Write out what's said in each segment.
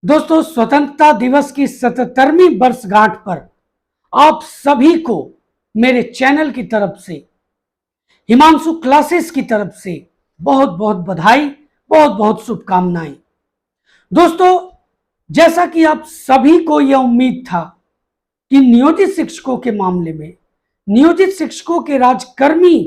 दोस्तों, स्वतंत्रता दिवस की 77वीं वर्षगांठ पर आप सभी को मेरे चैनल की तरफ से, हिमांशु क्लासेस की तरफ से बहुत बहुत बधाई, बहुत बहुत शुभकामनाएं। दोस्तों, जैसा कि आप सभी को यह उम्मीद था कि नियोजित शिक्षकों के मामले में, नियोजित शिक्षकों के राजकर्मी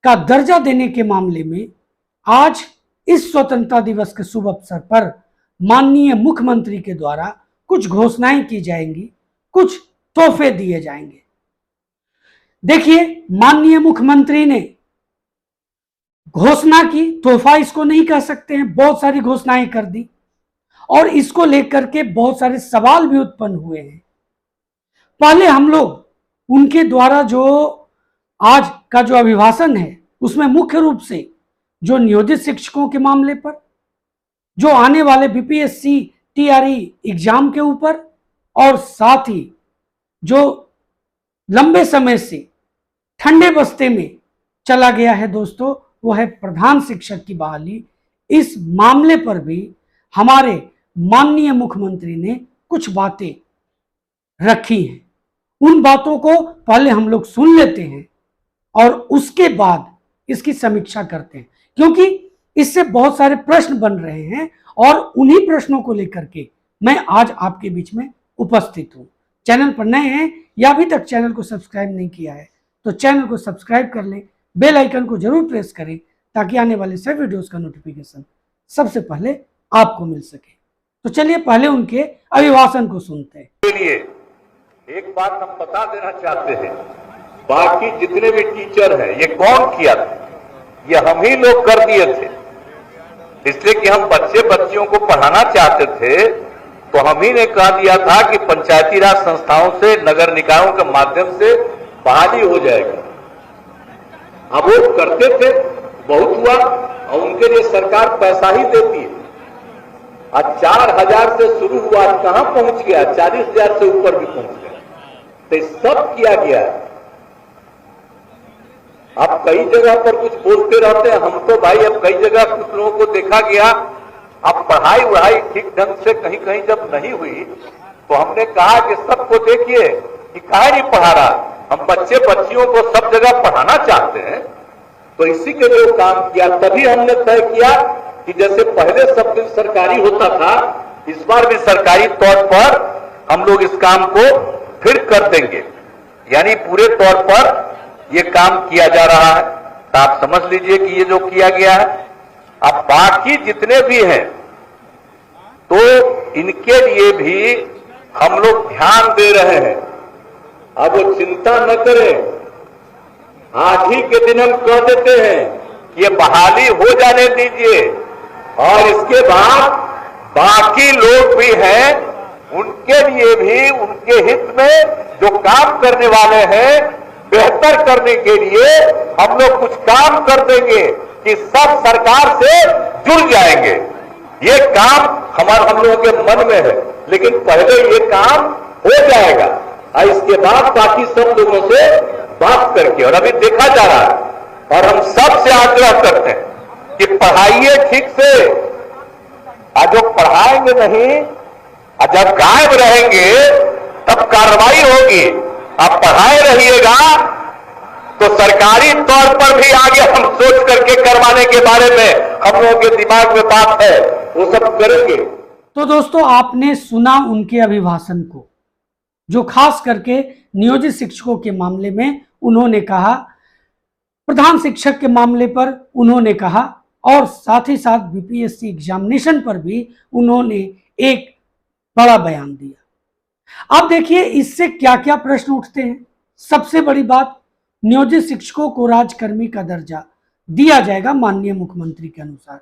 का दर्जा देने के मामले में आज इस स्वतंत्रता दिवस के शुभ अवसर पर माननीय मुख्यमंत्री के द्वारा कुछ घोषणाएं की जाएंगी, कुछ तोहफे दिए जाएंगे। देखिए, माननीय मुख्यमंत्री ने घोषणा की, तोहफा इसको नहीं कह सकते हैं, बहुत सारी घोषणाएं कर दी और इसको लेकर के बहुत सारे सवाल भी उत्पन्न हुए हैं। पहले हम लोग उनके द्वारा जो आज का जो अभिभाषण है उसमें मुख्य रूप से जो नियोजित शिक्षकों के मामले पर, जो आने वाले बीपीएससी टीआरई एग्जाम के ऊपर और साथ ही जो लंबे समय से ठंडे बस्ते में चला गया है दोस्तों, वो है प्रधान शिक्षक की बहाली। इस मामले पर भी हमारे माननीय मुख्यमंत्री ने कुछ बातें रखी हैं। उन बातों को पहले हम लोग सुन लेते हैं और उसके बाद इसकी समीक्षा करते हैं, क्योंकि इससे बहुत सारे प्रश्न बन रहे हैं और उन्हीं प्रश्नों को लेकर के मैं आज आपके बीच में उपस्थित हूं। चैनल पर नए हैं या अभी तक चैनल को सब्सक्राइब नहीं किया है तो चैनल को सब्सक्राइब कर लें, बेल आइकन को जरूर प्रेस करें ताकि आने वाले सभी वीडियोस का नोटिफिकेशन सबसे पहले आपको मिल सके। तो चलिए पहले उनके अभिभाषण को सुनते हैं। के लिए एक बात हम बता देना चाहते हैं, बाकी जितने भी टीचर हैं ये कौन किया था? ये हम ही लोग कर दिए थे, इसलिए कि हम बच्चियों को पढ़ाना चाहते थे तो हम ही ने कह दिया था कि पंचायती राज संस्थाओं से, नगर निकायों के माध्यम से बहाली हो जाएगी। अब वो करते थे, बहुत हुआ और उनके लिए सरकार पैसा ही देती है। आज 4000 से शुरू हुआ, कहां पहुंच गया? 40,000 से ऊपर भी पहुंच गया। तो सब किया गया है। अब कई जगह पर कुछ बोलते रहते हैं, हम तो भाई अब कई जगह कुछ लोगों को देखा गया, अब पढ़ाई वढ़ाई ठीक ढंग से कहीं कहीं जब नहीं हुई तो हमने कहा कि सबको देखिए कि काहे नहीं पढ़ा रहा, हम बच्चियों को सब जगह पढ़ाना चाहते हैं। तो इसी के लिए काम किया। तभी हमने तय किया कि जैसे पहले सब दिन सरकारी होता था, इस बार भी सरकारी तौर पर हम लोग इस काम को फिर कर देंगे, यानी पूरे तौर पर ये काम किया जा रहा है। तो आप समझ लीजिए कि ये जो किया गया है। अब बाकी जितने भी हैं तो इनके लिए भी हम लोग ध्यान दे रहे हैं। अब वो चिंता न करें, आज ही के दिन हम कह देते हैं कि ये बहाली हो जाने दीजिए और इसके बाद बाकी लोग भी हैं, उनके लिए भी, उनके हित में जो काम करने वाले हैं, बेहतर करने के लिए हम लोग कुछ काम कर देंगे कि सब सरकार से जुड़ जाएंगे। ये काम हम लोगों के मन में है, लेकिन पहले ये काम हो जाएगा और इसके बाद बाकी सब लोगों से बात करके, और अभी देखा जा रहा है और हम सबसे आग्रह करते हैं कि पढ़ाइए ठीक से। आज जो पढ़ाएंगे नहीं, और जब गायब रहेंगे तब कार्रवाई होगी। आप पढ़ाए रहिएगा तो सरकारी तौर पर भी आगे हम सोच करके करवाने के बारे में हम लोगों के दिमाग में बात है, वो सब करेंगे। तो दोस्तों, आपने सुना उनके अभिभाषण को, जो खास करके नियोजित शिक्षकों के मामले में उन्होंने कहा, प्रधान शिक्षक के मामले पर उन्होंने कहा और साथ ही साथ बीपीएससी एग्जामिनेशन पर भी उन्होंने एक बड़ा बयान दिया। अब देखिए इससे क्या क्या प्रश्न उठते हैं। सबसे बड़ी बात, नियोजित शिक्षकों को राजकर्मी का दर्जा दिया जाएगा माननीय मुख्यमंत्री के अनुसार,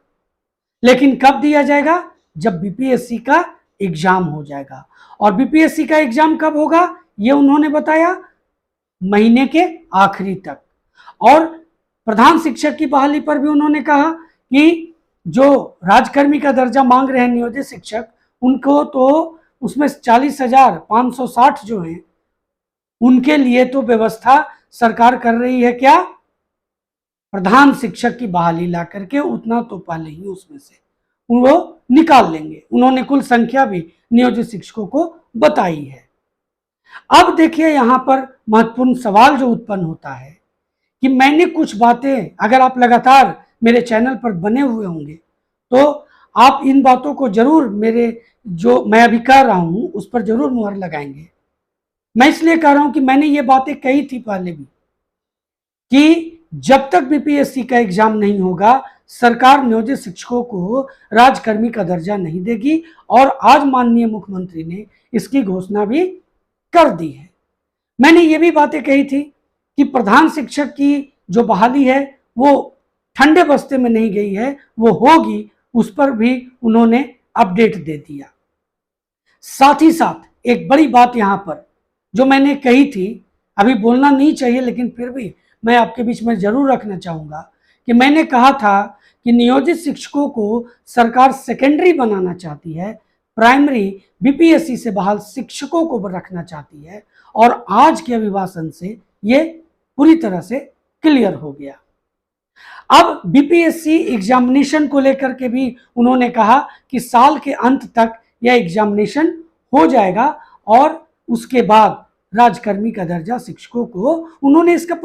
लेकिन कब दिया जाएगा? जब बीपीएससी का एग्जाम हो जाएगा। और बीपीएससी का एग्जाम कब होगा ये उन्होंने बताया, महीने के आखिरी तक। और प्रधान शिक्षक की बहाली पर भी उन्होंने कहा कि जो राजकर्मी का दर्जा मांग रहे हैं नियोजित शिक्षक, उनको तो उसमें 40,560 जो हैं उनके लिए तो व्यवस्था सरकार कर रही है। क्या? प्रधान शिक्षक की बहाली ला करके, उतना तो पहले ही उसमें से वो निकाल लेंगे। उन्होंने कुल संख्या भी नियोजित शिक्षकों को बताई है। अब देखिए यहां पर महत्वपूर्ण सवाल जो उत्पन्न होता है कि मैंने कुछ बातें, अगर आप लगातार मेरे चैनल पर बने हुए होंगे तो आप इन बातों को जरूर, मेरे जो मैं अभी कह रहा हूं उस पर जरूर मुहर लगाएंगे। मैं इसलिए कह रहा हूं कि मैंने ये बातें कही थी पहले भी कि जब तक बीपीएससी का एग्जाम नहीं होगा सरकार नियोजित शिक्षकों को राजकर्मी का दर्जा नहीं देगी, और आज माननीय मुख्यमंत्री ने इसकी घोषणा भी कर दी है। मैंने ये भी बातें कही थी कि प्रधान शिक्षक की जो बहाली है वो ठंडे बस्ते में नहीं गई है, वो होगी, उस पर भी उन्होंने अपडेट दे दिया। साथ ही साथ एक बड़ी बात यहां पर जो मैंने कही थी, अभी बोलना नहीं चाहिए लेकिन फिर भी मैं आपके बीच में जरूर रखना चाहूंगा कि मैंने कहा था कि नियोजित शिक्षकों को सरकार सेकेंडरी बनाना चाहती है, प्राइमरी बीपीएससी से बहाल शिक्षकों को रखना चाहती है, और आज के अभिभाषण से ये पूरी तरह से क्लियर हो गया। अब बीपीएससी एग्जामिनेशन को लेकर के भी उन्होंने कहा कि साल के अंत तक यह एग्जामिनेशन हो जाएगा और उसके बाद राजकर्मी का दर्जा शिक्षकों को, उन्होंने इसका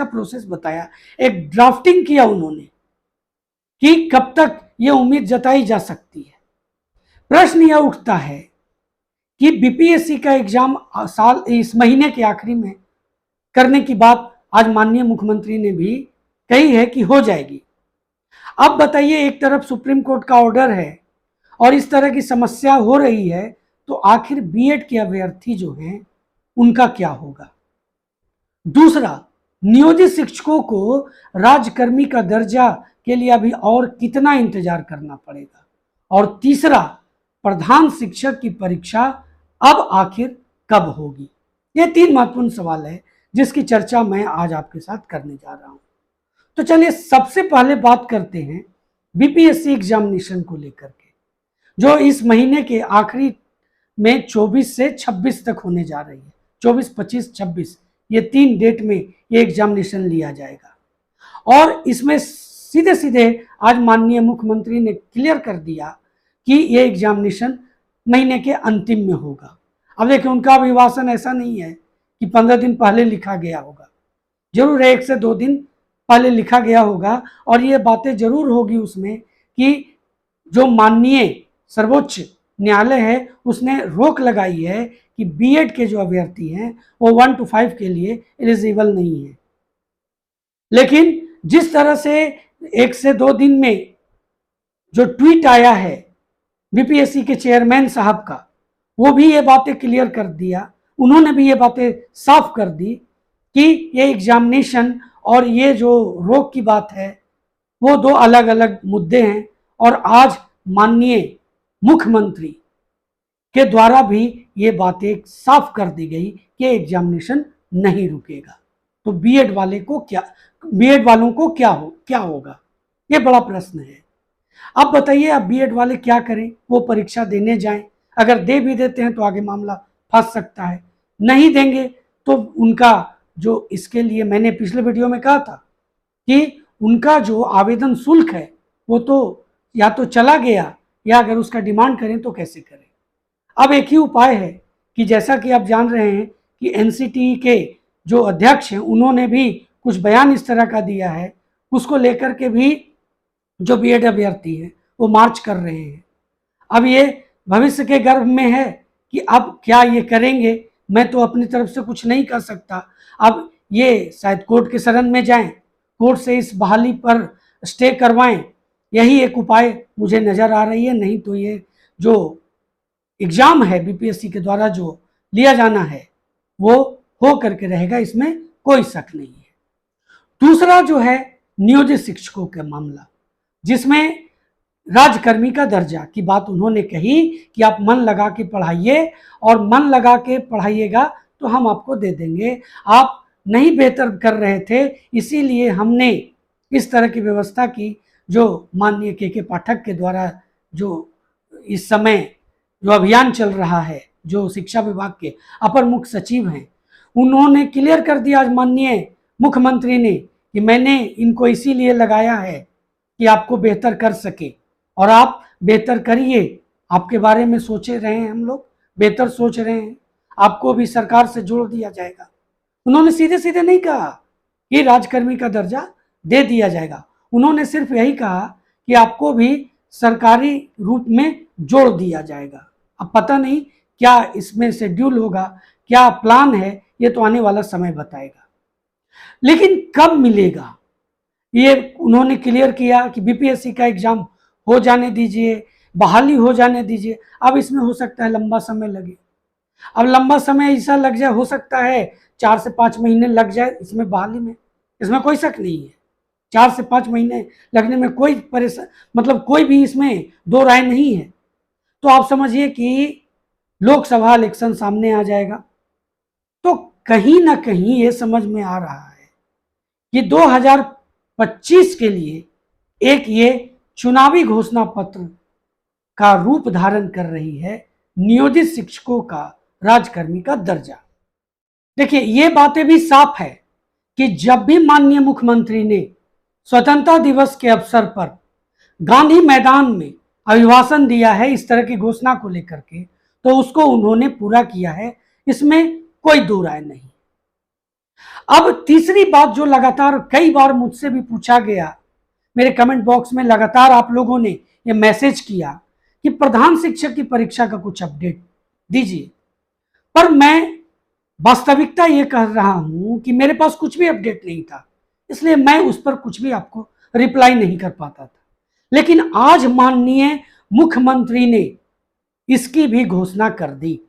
प्रोसेस बताया, एक ड्राफ्टिंग किया उन्होंने कि कब तक यह उम्मीद जताई जा सकती है। प्रश्न यह उठता है कि बीपीएससी का एग्जाम साल इस महीने के आखिरी में करने की बात आज माननीय मुख्यमंत्री ने भी कही है कि हो जाएगी। अब बताइए, एक तरफ सुप्रीम कोर्ट का ऑर्डर है और इस तरह की समस्या हो रही है, तो आखिर बीएड के अभ्यर्थी जो हैं उनका क्या होगा? दूसरा, नियोजित शिक्षकों को राजकर्मी का दर्जा के लिए अभी और कितना इंतजार करना पड़ेगा? और तीसरा, प्रधान शिक्षक की परीक्षा अब आखिर कब होगी? ये तीन महत्वपूर्ण सवाल है जिसकी चर्चा मैं आज आपके साथ करने जा रहा हूं। तो चलिए सबसे पहले बात करते हैं बीपीएससी एग्जामिनेशन को लेकर के, जो इस महीने के आखिरी में 24 से 26 तक होने जा रही है। 24, 25, 26 ये 3 डेट में ये एग्जामिनेशन लिया जाएगा। और इसमें सीधे सीधे आज माननीय मुख्यमंत्री ने क्लियर कर दिया कि ये एग्जामिनेशन महीने के अंतिम में होगा। अब देखिए, उनका अभिभाषण ऐसा नहीं है कि 15 दिन पहले लिखा गया होगा, जरूर 1 से 2 दिन पहले लिखा गया होगा, और ये बातें जरूर होगी उसमें कि जो माननीय सर्वोच्च न्यायालय है उसने रोक लगाई है कि बीएड के जो अभ्यर्थी हैं वो 1 to 5 के लिए एलिजिबल नहीं है। लेकिन जिस तरह से 1 से 2 दिन में जो ट्वीट आया है बीपीएससी के चेयरमैन साहब का, वो भी ये बातें क्लियर कर दिया, उन्होंने भी ये बातें साफ कर दी कि ये एग्जामिनेशन और ये जो रोक की बात है वो 2 अलग अलग मुद्दे हैं, और आज माननीय मुख्यमंत्री के द्वारा भी ये बातें साफ कर दी गई कि एग्जामिनेशन नहीं रुकेगा। तो बीएड वालों को क्या होगा, ये बड़ा प्रश्न है। अब बताइए, अब बीएड वाले क्या करें? वो परीक्षा देने जाएं, अगर दे भी देते हैं तो आगे मामला फंस सकता है, नहीं देंगे तो उनका जो, इसके लिए मैंने पिछले वीडियो में कहा था कि उनका जो आवेदन शुल्क है वो तो या तो चला गया, या अगर उसका डिमांड करें तो कैसे करें? अब एक ही उपाय है कि जैसा कि आप जान रहे हैं कि एनसीटीई के जो अध्यक्ष हैं उन्होंने भी कुछ बयान इस तरह का दिया है, उसको लेकर के भी जो बीएड अभ्यर्थी हैं वो मार्च कर रहे हैं। अब ये भविष्य के गर्भ में है कि अब क्या ये करेंगे, मैं तो अपनी तरफ से कुछ नहीं कर सकता। अब ये शायद कोर्ट के शरण में जाएं, कोर्ट से इस बहाली पर स्टे करवाएं, यही एक उपाय मुझे नजर आ रही है। नहीं तो ये जो एग्जाम है बीपीएससी के द्वारा जो लिया जाना है वो हो करके रहेगा, इसमें कोई शक नहीं है। दूसरा जो है नियोजित शिक्षकों का मामला, जिसमें राजकर्मी का दर्जा की बात उन्होंने कही कि आप मन लगा के पढ़ाइए, और मन लगा के पढ़ाइएगा तो हम आपको दे देंगे। आप नहीं बेहतर कर रहे थे, इसीलिए हमने इस तरह की व्यवस्था की, जो माननीय के पाठक के द्वारा जो इस समय जो अभियान चल रहा है, जो शिक्षा विभाग के अपर मुख्य सचिव हैं, उन्होंने क्लियर कर दिया आज माननीय मुख्यमंत्री ने कि मैंने इनको इसीलिए लगाया है कि आपको बेहतर कर सके, और आप बेहतर करिए। आपके बारे में सोचे रहे हैं, हम लोग बेहतर सोच रहे हैं, आपको भी सरकार से जोड़ दिया जाएगा। उन्होंने सीधे सीधे नहीं कहा कि राजकर्मी का दर्जा दे दिया जाएगा, उन्होंने सिर्फ यही कहा कि आपको भी सरकारी रूप में जोड़ दिया जाएगा। अब पता नहीं क्या इसमें शेड्यूल होगा, क्या प्लान है, ये तो आने वाला समय बताएगा। लेकिन कब मिलेगा, ये उन्होंने क्लियर किया कि बीपीएससी का एग्जाम हो जाने दीजिए, बहाली हो जाने दीजिए। अब इसमें हो सकता है लंबा समय लगे। अब लंबा समय ऐसा लग जाए, हो सकता है 4 से 5 महीने लग जाए इसमें बहाली में, इसमें कोई शक नहीं है। 4 से 5 महीने लगने में कोई परेशान, मतलब कोई भी इसमें दो राय नहीं है। तो आप समझिए कि लोकसभा इलेक्शन सामने आ जाएगा, तो कहीं ना कहीं ये समझ में आ रहा है कि 2025 के लिए एक ये चुनावी घोषणा पत्र का रूप धारण कर रही है नियोजित शिक्षकों का राजकर्मी का दर्जा। देखिए, ये बातें भी साफ है कि जब भी माननीय मुख्यमंत्री ने स्वतंत्रता दिवस के अवसर पर गांधी मैदान में अभिभाषण दिया है इस तरह की घोषणा को लेकर के, तो उसको उन्होंने पूरा किया है, इसमें कोई दो राय नहीं। अब तीसरी बात जो लगातार कई बार मुझसे भी पूछा गया, मेरे कमेंट बॉक्स में लगातार आप लोगों ने ये मैसेज किया कि प्रधान शिक्षक की परीक्षा का कुछ अपडेट दीजिए, पर मैं वास्तविकता ये कह रहा हूं कि मेरे पास कुछ भी अपडेट नहीं था, इसलिए मैं उस पर कुछ भी आपको रिप्लाई नहीं कर पाता था। लेकिन आज माननीय मुख्यमंत्री ने इसकी भी घोषणा कर दी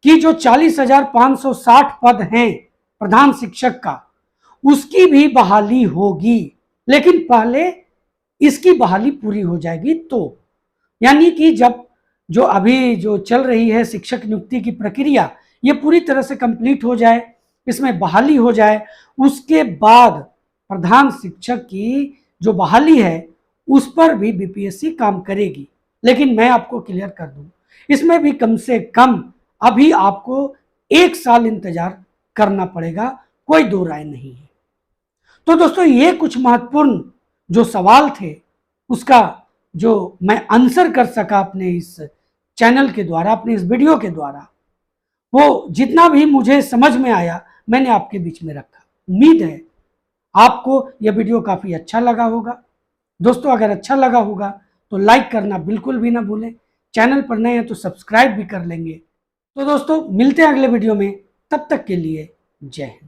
कि जो 40,560 पद हैं प्रधान शिक्षक का, उसकी भी बहाली होगी, लेकिन पहले इसकी बहाली पूरी हो जाएगी। तो यानी कि जब जो अभी जो चल रही है शिक्षक नियुक्ति की प्रक्रिया, ये पूरी तरह से कंप्लीट हो जाए, इसमें बहाली हो जाए, उसके बाद प्रधान शिक्षक की जो बहाली है उस पर भी बीपीएससी काम करेगी। लेकिन मैं आपको क्लियर कर दूं, इसमें भी कम से कम अभी आपको 1 साल इंतजार करना पड़ेगा, कोई दो राय नहीं है। तो दोस्तों, ये कुछ महत्वपूर्ण जो सवाल थे उसका जो मैं आंसर कर सका अपने इस चैनल के द्वारा, अपने इस वीडियो के द्वारा, वो जितना भी मुझे समझ में आया मैंने आपके बीच में रखा। उम्मीद है आपको यह वीडियो काफ़ी अच्छा लगा होगा। दोस्तों, अगर अच्छा लगा होगा तो लाइक करना बिल्कुल भी ना भूलें, चैनल पर नए हैं तो सब्सक्राइब भी कर लेंगे। तो दोस्तों, मिलते हैं अगले वीडियो में, तब तक के लिए जय हिंद।